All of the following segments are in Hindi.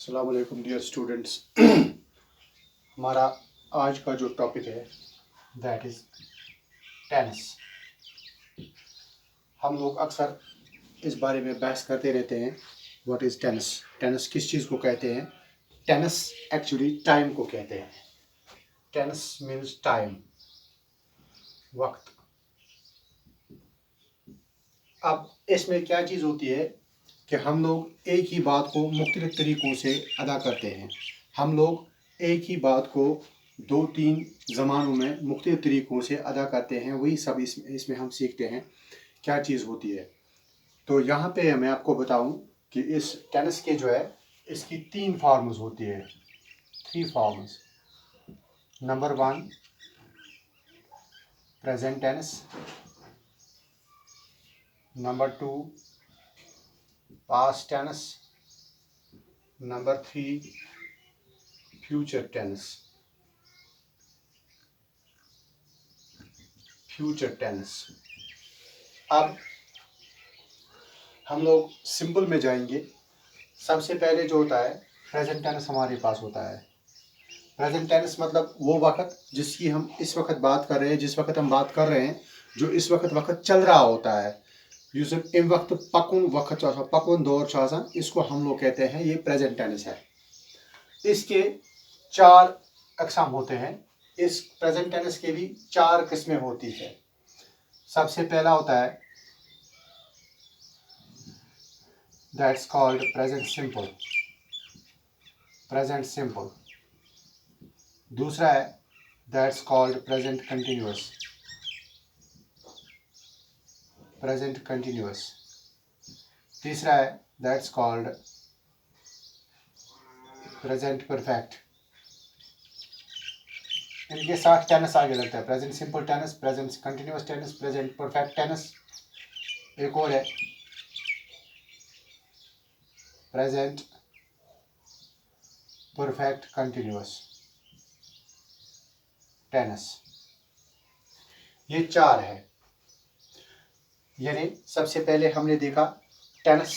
अस्सलाम वालेकुम डियर स्टूडेंट्स। हमारा आज का जो टॉपिक है दैट इज़ टेनिस। हम लोग अक्सर इस बारे में बहस करते रहते हैं व्हाट इज़ टेनिस। टेनिस किस चीज़ को कहते हैं? टेनिस एक्चुअली टाइम को कहते हैं। टेनिस मीन्स टाइम, वक्त। अब इसमें क्या चीज़ होती है कि हम लोग एक ही बात को मुख्तलिफ तरीक़ों से अदा करते हैं। हम लोग एक ही बात को दो तीन ज़मानों में मुख्तलिफ तरीक़ों से अदा करते हैं। वही सब इसमें हम सीखते हैं क्या चीज़ होती है। तो यहाँ पे मैं आपको बताऊँ कि इस टेनिस के जो है इसकी 3 फॉर्म्स होती है, 3 forms. Number 1 present tennis, number 2 past tennis, number 3 future tennis. Future tennis. अब हम लोग सिंपल में जाएंगे। सबसे पहले जो होता है प्रेजेंट टेनिस हमारे पास होता है। प्रेजेंट टेनिस मतलब वो वक्त जिसकी हम इस वक्त बात कर रहे हैं, जिस वक्त हम बात कर रहे हैं, जो इस वक्त चल रहा होता है। युस इम वक्त पकुन वक्त पकुन दौर आसान, इसको हम लोग कहते हैं ये प्रेजेंट टेनिस है। इसके 4 अक़साम होते हैं। इस प्रेजेंट टेनिस के भी 4 किस्में होती है। सबसे पहला होता है that's called present simple, present simple. दूसरा है that's called present continuous, present continuous. तीसरा है दैट्स कॉल्ड प्रेजेंट परफेक्ट। इनके साथ टेनिस आगे लगता है, present simple tennis, present continuous tennis, present perfect tennis. एक और है प्रेजेंट परफेक्ट कंटिन्यूअस टेनिस। ये 4 है। यानी सबसे पहले हमने देखा टेनिस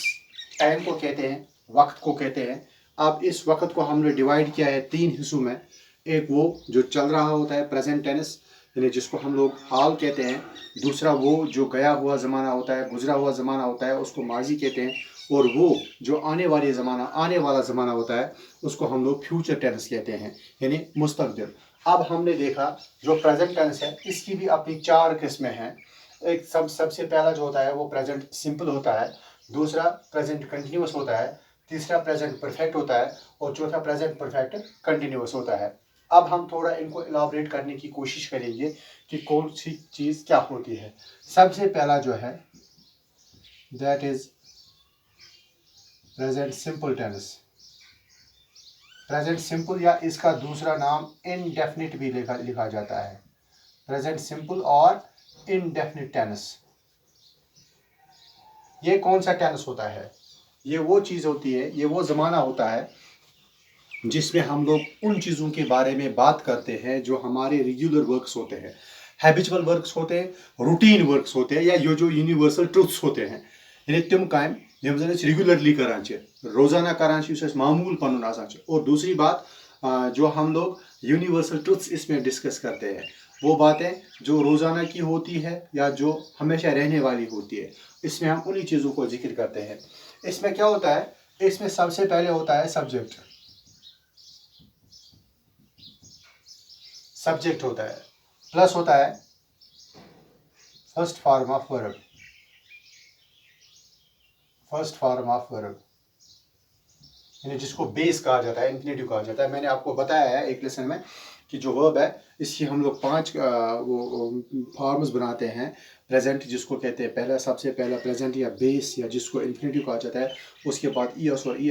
टाइम को कहते हैं, वक्त को कहते हैं। अब इस वक्त को हमने डिवाइड किया है 3 हिस्सों में। एक वो जो चल रहा होता है प्रेजेंट टेनिस, यानी जिसको हम लोग हाल कहते हैं। दूसरा वो जो गया हुआ ज़माना होता है, गुजरा हुआ ज़माना होता है, उसको माजी कहते हैं। और वो जो आने वाला ज़माना होता है, उसको हम लोग फ्यूचर टेनिस कहते हैं, यानी मुस्तकबिल। अब हमने देखा जो प्रेजेंट टेनिस है इसकी भी अपनी 4 किस्में हैं। एक सबसे पहला जो होता है वो प्रेजेंट सिंपल होता है, दूसरा प्रेजेंट कंटिन्यूअस होता है, तीसरा प्रेजेंट परफेक्ट होता है और चौथा प्रेजेंट परफेक्ट कंटिन्यूअस होता है। अब हम थोड़ा इनको इलाबरेट करने की कोशिश करेंगे कि कौन सी चीज़ क्या होती है। सबसे पहला जो है that is present simple tennis. Present simple या इसका दूसरा नाम इनडेफिनिट भी लिखा जाता है। प्रेजेंट सिंपल और इनडेफिनिट टेनिस। ये कौन सा टेनिस होता है? ये वो चीज़ होती है, ये वो ज़माना होता है जिसमें हम लोग उन चीज़ों के बारे में बात करते हैं जो हमारे रेगुलर वर्क्स होते हैं, हैबिचुअल वर्क्स होते हैं, रूटीन वर्क्स होते हैं, या जो यूनिवर्सल ट्रुथ्स होते हैं। यानी तिम काम यम जन रेगुलरली करान रोज़ाना करान मामूल पनुन आसान। और दूसरी बात जो हम लोग यूनिवर्सल ट्रुथ्स इसमें डिस्कस करते हैं, वो बातें जो रोज़ाना की होती है या जो हमेशा रहने वाली होती है, इसमें हम उन्हीं चीज़ों को जिक्र करते हैं। इसमें क्या होता है? इसमें सबसे पहले होता है सब्जेक्ट। सब्जेक्ट होता है, प्लस होता है first form of verb, first form of verb, यानी जिसको बेस कहा जाता है, इन्फिनेटिव कहा जाता है। मैंने आपको बताया है एक लेसन में कि जो वर्ब है इसकी हम लोग 5 वो फॉर्म्स बनाते हैं। प्रेजेंट जिसको कहते हैं पहला, सबसे पहला प्रेजेंट या बेस, या जिसको इन्फिनेटिव कहा जाता है। उसके बाद एस और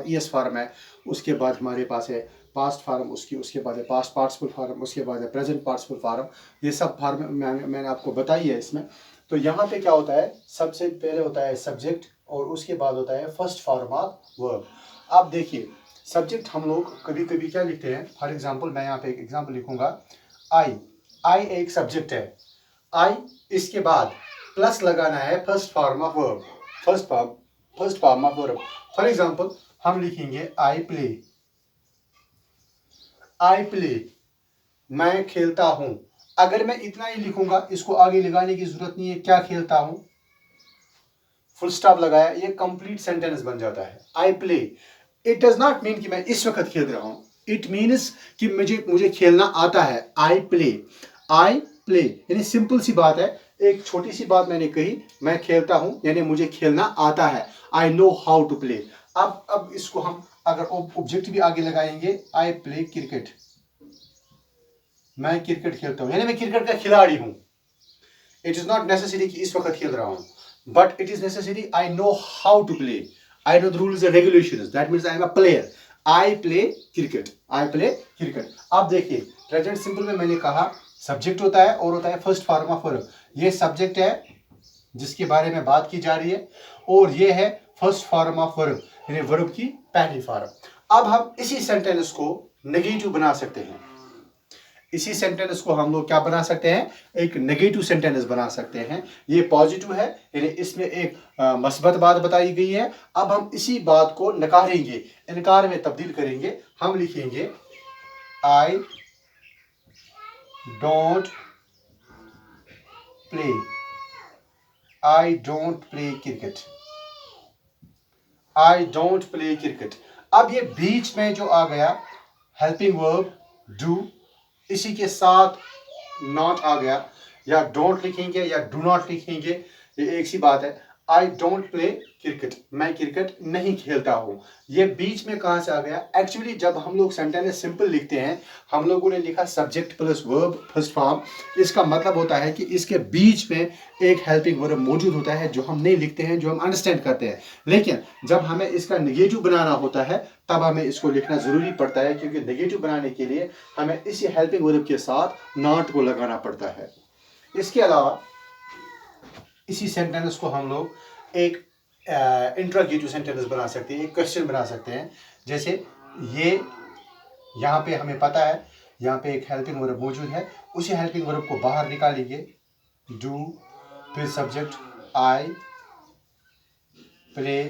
ई एस फॉर्म है। उसके बाद हमारे पास है पास्ट फॉर्म, उसके बाद है पास्ट पार्टिसिपल फॉर्म, उसके बाद है प्रेजेंट पार्टिसिपल फॉर्म। ये सब फॉर्म मैंने आपको बताई है इसमें। तो यहाँ पे क्या होता है, सबसे पहले होता है सब्जेक्ट और उसके बाद होता है फर्स्ट फॉर्म ऑफ वर्ब। आप देखिए सब्जेक्ट हम लोग कभी कभी क्या लिखते हैं। फॉर एग्जांपल मैं यहाँ पे एक एग्जांपल लिखूंगा, आई एक सब्जेक्ट है। आई इसके बाद प्लस लगाना है first form of verb, first form of verb. For example हम लिखेंगे आई प्ले, आई प्ले, मैं खेलता हूं। अगर मैं इतना ही लिखूंगा, इसको आगे लगाने की जरूरत नहीं है, क्या खेलता हूं, फुल स्टॉप लगाया, ये कंप्लीट सेंटेंस बन जाता है। I play, it does not mean कि मैं इस वक्त खेल रहा हूं, इट मीन्स कि मुझे खेलना आता है। आई प्ले, आई प्ले यानी सिंपल सी बात है, एक छोटी सी बात मैंने कही, मैं खेलता हूं यानी मुझे खेलना आता है। I know how to play. अब इसको हम अगर ऑब्जेक्ट भी आगे लगाएंगे, आई प्ले क्रिकेट, मैं क्रिकेट खेलता हूं यानी मैं क्रिकेट का खिलाड़ी हूं। इट इज नॉट नेसेसरी कि इस वक्त खेल रहा हूं, but it is necessary I know how to play. I know the rules and regulations. That means I am a player. I play cricket. I play cricket. अब देखिए प्रेजेंट सिंपल में मैंने कहा सब्जेक्ट होता है और होता है फर्स्ट फॉर्म ऑफ वर्ब। ये सब्जेक्ट है जिसके बारे में बात की जा रही है, और ये है फर्स्ट फॉर्म ऑफ वर्ब यानी वर्ब की पहली फॉर्म। अब हम इसी सेंटेंस को नेगेटिव बना सकते हैं। इसी सेंटेंस को हम लोग क्या बना सकते हैं, एक नेगेटिव सेंटेंस बना सकते हैं। ये पॉजिटिव है यानी इसमें एक मस्बत बात बताई गई है। अब हम इसी बात को नकारेंगे, इनकार में तब्दील करेंगे। हम लिखेंगे I don't play, I don't play cricket, I don't play cricket. अब ये बीच में जो आ गया हेल्पिंग वर्ब डू, इसी के साथ नॉट आ गया, या डोंट लिखेंगे या डू नॉट लिखेंगे, ये एक सी बात है। आई डोंट प्ले क्रिकेट, मैं क्रिकेट नहीं खेलता हूं। ये बीच में कहां से आ गया, एक्चुअली जब हम लोग सेंटेंस सिंपल लिखते हैं, हम लोगों ने लिखा subject plus verb first form. इसका मतलब होता है कि इसके बीच में एक हेल्पिंग वर्ब मौजूद होता है जो हम नहीं लिखते हैं, जो हम अंडरस्टैंड करते हैं। लेकिन जब हमें इसका नेगेटिव बनाना होता है तब हमें इसको लिखना जरूरी पड़ता है, क्योंकि नेगेटिव बनाने के लिए हमें इसी हेल्पिंग वर्ब के साथ नॉट को लगाना पड़ता है। इसके अलावा इसी सेंटेंस को हम लोग एक इंट्रोगेटिव सेंटेंस बना सकते हैं, एक क्वेश्चन बना सकते हैं। जैसे ये यहाँ पे हमें पता है यहाँ पे एक हेल्पिंग वर्ब मौजूद है, उसी हेल्पिंग वर्ब को बाहर निकालेंगे, डू, फिर सब्जेक्ट आई प्ले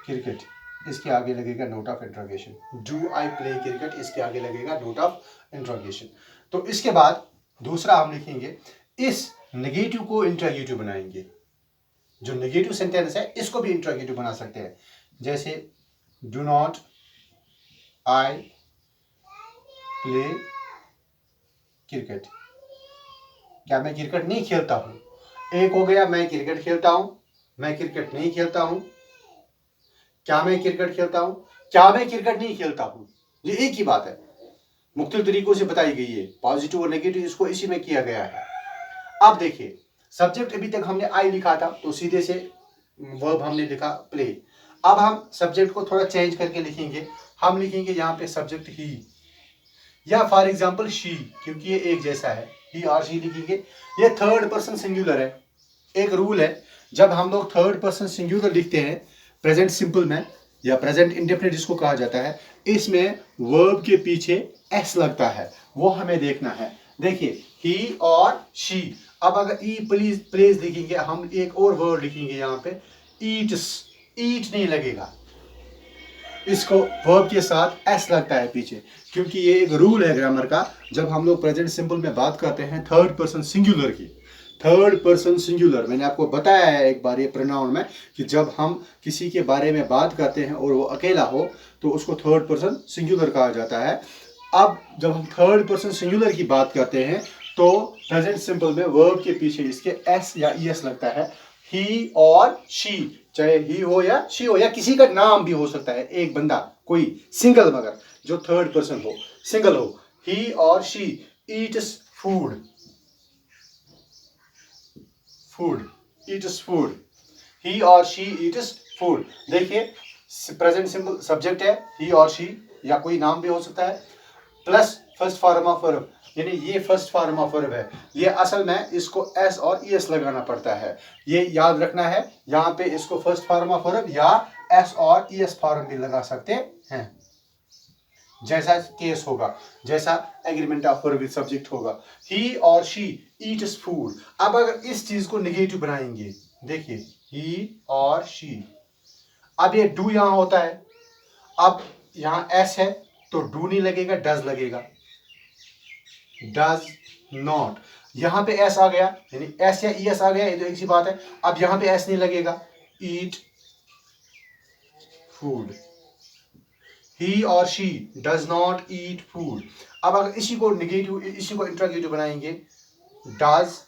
क्रिकेट, इसके आगे लगेगा note of interrogation. Do I play cricket, इसके आगे लगेगा नोट ऑफ इंट्रोगेशन। तो इसके बाद दूसरा हम लिखेंगे, इस नेगेटिव को इंट्रोगेटिव बनाएंगे। जो नेगेटिव सेंटेंस है इसको भी इंट्रोगेटिव बना सकते हैं। जैसे do not I play cricket, क्या मैं क्रिकेट नहीं खेलता हूं। एक हो गया मैं क्रिकेट खेलता हूं, मैं क्रिकेट नहीं खेलता हूं। क्या मैं क्रिकेट खेलता हूं, क्या मैं क्रिकेट नहीं खेलता हूं, ये एक ही बात है, मुख्तलिफ तरीकों से बताई गई है। पॉजिटिव और नेगेटिव इसको इसी में किया गया है। अब देखिए सब्जेक्ट अभी तक हमने आई लिखा था तो सीधे से वर्ब हमने लिखा प्ले। अब हम सब्जेक्ट को थोड़ा चेंज करके लिखेंगे। हम लिखेंगे यहाँ पे सब्जेक्ट ही, या फॉर एग्जांपल शी, क्योंकि ये एक जैसा है, ही और शी लिखेंगे। ये थर्ड पर्सन सिंगुलर है। एक रूल है, जब हम लोग थर्ड पर्सन सिंगुलर लिखते हैं प्रेजेंट सिंपल में या प्रेजेंट इंडेफिनिट जिसको कहा जाता है, इसमें वर्ब के पीछे एस लगता है, वो हमें देखना है। देखिए ही और शी। अब अगर ई प्लीज प्लेस लिखेंगे, हम एक और वर्ड लिखेंगे यहाँ पे ईट्स, ईट नहीं लगेगा, इसको वर्ब के साथ एस लगता है पीछे, क्योंकि ये एक रूल है ग्रामर का। जब हम लोग प्रेजेंट सिंपल में बात करते हैं थर्ड पर्सन सिंगुलर की, थर्ड पर्सन सिंगुलर, मैंने आपको बताया है एक बार ये प्रोनाउन में कि जब हम किसी के बारे में बात करते हैं और वो अकेला हो तो उसको थर्ड पर्सन सिंगुलर कहा जाता है। अब जब हम थर्ड पर्सन सिंगुलर की बात करते हैं तो प्रेजेंट सिंपल में वर्ब के पीछे इसके एस या ईएस लगता है। ही और शी, चाहे ही हो या शी हो, या किसी का नाम भी हो सकता है, एक बंदा कोई सिंगल, मगर जो थर्ड पर्सन हो, सिंगल हो। ही और she eats food, food, eats food, he और शी ईट्स फूड। देखिए प्रेजेंट सिंपल सब्जेक्ट है ही और शी, या कोई नाम भी हो सकता है, plus first form of verb, यानी ये फर्स्ट फॉर्म ऑफ वर्ब है। ये असल में इसको एस और ईएस लगाना पड़ता है, ये याद रखना है। यहाँ पे इसको फर्स्ट फॉर्म ऑफ वर्ब या एस और ईएस फॉर्म भी लगा सकते हैं, जैसा केस होगा, जैसा agreement of verb with subject होगा। ही और शी ईट्स फूड। अब अगर इस चीज को नेगेटिव बनाएंगे, देखिए ही और शी, अब ये डू यहाँ होता है, अब यहाँ एस है तो डू नहीं लगेगा, डज लगेगा, डज नॉट। यहां पे एस आ गया, यानी एस या ई एस आ गया, ये तो एक सी बात है। अब यहां पे एस नहीं लगेगा, ईट फूड, ही और she does not eat food. अब अगर इसी को निगेटिव, इसी को इंट्रोगेटिव बनाएंगे, डज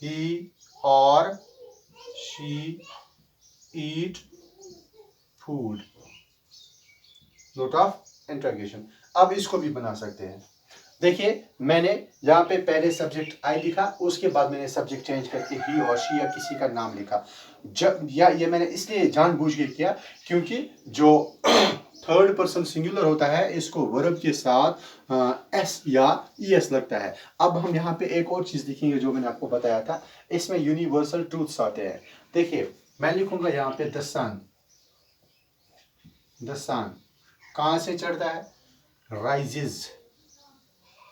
ही और she eat food, note of interrogation. अब इसको भी बना सकते हैं। देखिए मैंने यहाँ पे पहले सब्जेक्ट आई लिखा, उसके बाद मैंने सब्जेक्ट चेंज करके ही और शी या किसी का नाम लिखा। जब या ये मैंने इसलिए जानबूझ के किया क्योंकि जो थर्ड पर्सन सिंगुलर होता है इसको वर्ब के साथ एस या ई एस लगता है। अब हम यहाँ पे एक और चीज देखेंगे जो मैंने आपको बताया था, इसमें यूनिवर्सल ट्रूथ्स आते हैं। देखिए मैं लिखूंगा यहाँ पे द सन, द सन कहाँ से चढ़ता है, राइजेस,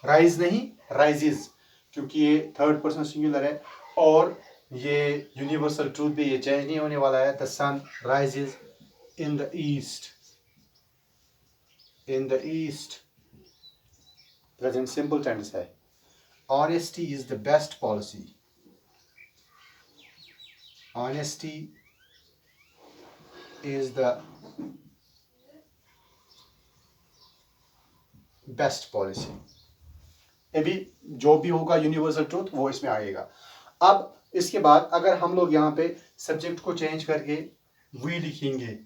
राइज नहीं राइजेस, क्योंकि ये थर्ड पर्सन सिंगुलर है और ये यूनिवर्सल ट्रूथ भी ये चेंज नहीं होने वाला है। The sun rises in the east, in the east present simple tense है। Honesty is the best policy, honesty is the best policy. ये भी जो भी होगा यूनिवर्सल ट्रूथ वो इसमें आएगा। अब इसके बाद अगर हम लोग यहाँ पे सब्जेक्ट को चेंज करके वी लिखेंगे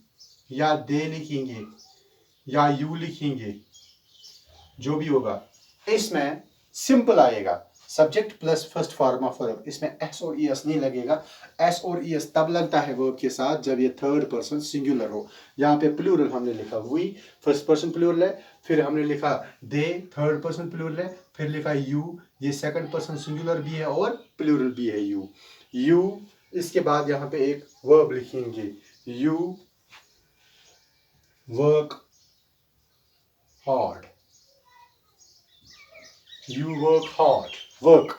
या दे लिखेंगे या यू लिखेंगे, जो भी होगा इसमें सिंपल आएगा, subject plus first form of verb, इसमें एस और ई एस नहीं लगेगा। एस और ई एस तब लगता है वर्ब के साथ जब ये थर्ड पर्सन सिंगुलर हो। यहाँ पे प्लूरल हमने लिखा वी, फर्स्ट पर्सन प्लूरल है, फिर हमने लिखा दे, थर्ड पर्सन प्लूरल है, फिर लिखा यू, ये सेकंड पर्सन सिंगुलर भी है और प्लूरल भी है यू, यू। इसके बाद यहाँ पे एक वर्ब लिखेंगे, you work hard, you work hard, work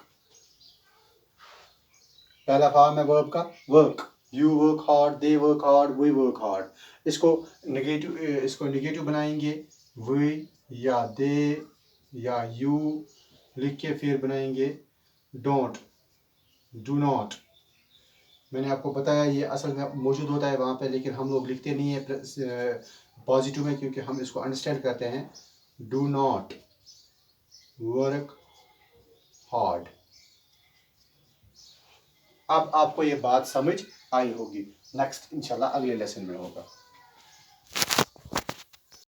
पहला फॉर्म है वर्ब का, work, you work hard, they work hard, we work hard. इसको निगेटिव बनाएंगे, वी या दे या यू लिख के फिर बनाएंगे डोंट, डू नॉट। मैंने आपको बताया ये असल में मौजूद होता है वहाँ पे, लेकिन हम लोग लिखते नहीं है पॉजिटिव में क्योंकि हम इसको अंडरस्टैंड करते हैं। Do not work hard. अब आपको ये बात समझ आई होगी। नेक्स्ट इंशाल्लाह अगले लेसन में होगा।